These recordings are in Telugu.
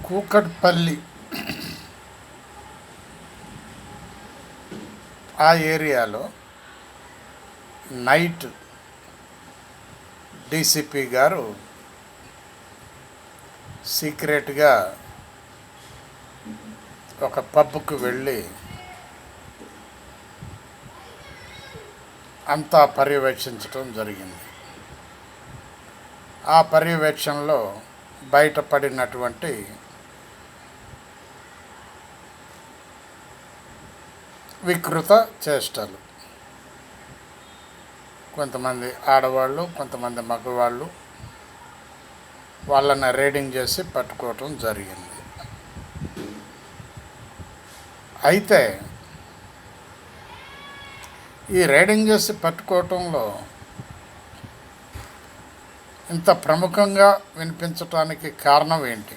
కూకట్పల్లి ఆ ఏరియాలో నైట్ డీసీపీ గారు సీక్రెట్గా ఒక పబ్కు వెళ్ళి అంతా పర్యవేక్షించడం జరిగింది. ఆ పర్యవేక్షణలో బయటపడినటువంటి వికృత చేష్టలు, కొంతమంది ఆడవాళ్ళు, కొంతమంది మగవాళ్ళు వాళ్ళని రేడింగ్ చేసి పట్టుకోవటం జరిగింది. అయితే ఈ రేడింగ్ చేసి పట్టుకోవటంలో ఇంత ప్రముఖంగా వినిపించటానికి కారణం ఏంటి?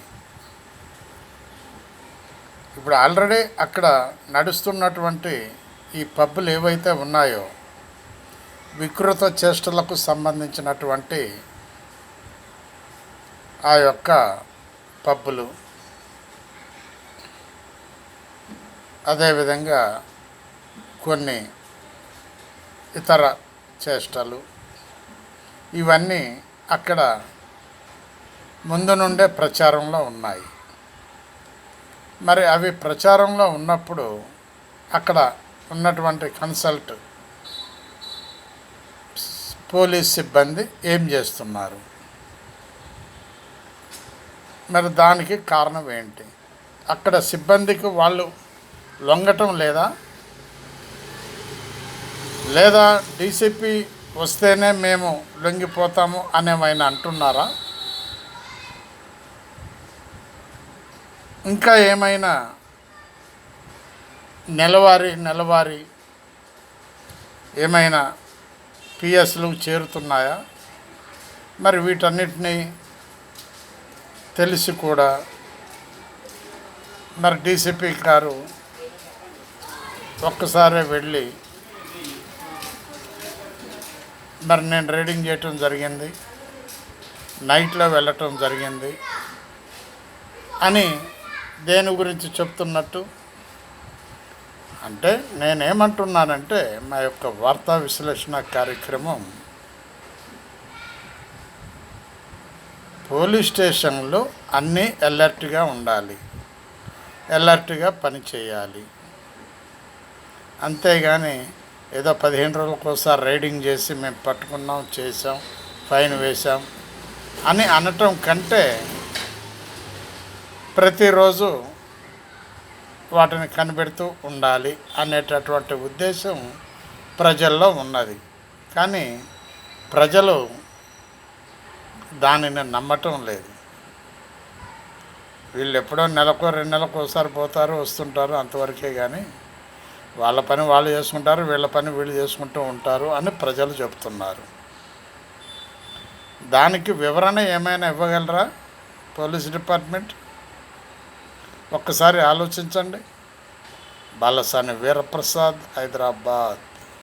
ఇప్పుడు ఆల్రెడీ అక్కడ నడుస్తున్నటువంటి ఈ పబ్బులు ఏవైతే ఉన్నాయో వికృత చేష్టలకు సంబంధించినటువంటి ఆ యొక్క పబ్బులు, అదేవిధంగా కొన్ని ఇతర చేష్టలు, ఇవన్నీ అక్కడ ముందు నుండే ప్రచారంలో ఉన్నాయి. మరి అవి ప్రచారంలో ఉన్నప్పుడు అక్కడ ఉన్నటువంటి కన్సల్ట్ పోలీస్ సిబ్బంది ఏం చేస్తున్నారు? మరి దానికి కారణం ఏంటి? అక్కడ సిబ్బందికి వాళ్ళు లొంగటం లేదా డీసీపీ వస్తేనే మేము లొంగిపోతాము అనేమైనా అంటున్నారా? ఇంకా ఏమైనా నెలవారీ ఏమైనా పిఎస్లు చేరుతున్నాయా? మరి వీటన్నిటినీ తెలిసి కూడా మరి డీసీపీ గారు ఒక్కసారే వెళ్ళి మరి నేను రీడింగ్ చేయటం జరిగింది, నైట్లో వెళ్ళటం జరిగింది అని దేని గురించి చెప్తున్నట్టు? అంటే నేనేమంటున్నానంటే మా యొక్క వార్తా విశ్లేషణ కార్యక్రమం పోలీస్ స్టేషన్లో అన్నీ అలర్ట్గా ఉండాలి, అలర్ట్గా పనిచేయాలి. అంతేగాని ఏదో 15 రోజులకోసారి రైడింగ్ చేసి మేము పట్టుకున్నాం, చేసాం, ఫైన్ వేసాం అని అనటం కంటే ప్రతిరోజు వాటిని కనిపెడుతూ ఉండాలి అనేటటువంటి ఉద్దేశం ప్రజల్లో ఉన్నది. కానీ ప్రజలు దానిని నమ్మటం లేదు. వీళ్ళు ఎప్పుడో నెలకో 2 నెలలకు ఒకసారి పోతారు, వస్తుంటారు, అంతవరకే. కానీ వాళ్ళ పని వాళ్ళు చేసుకుంటారు, వీళ్ళ పని వీళ్ళు చేసుకుంటూ ఉంటారు అని ప్రజలు చెప్తున్నారు. దానికి వివరణ ఏమైనా ఇవ్వగలరా పోలీస్ డిపార్ట్మెంట్? ఒక్కసారి ఆలోచించండి. బాలసాని వీరప్రసాద్, హైదరాబాద్.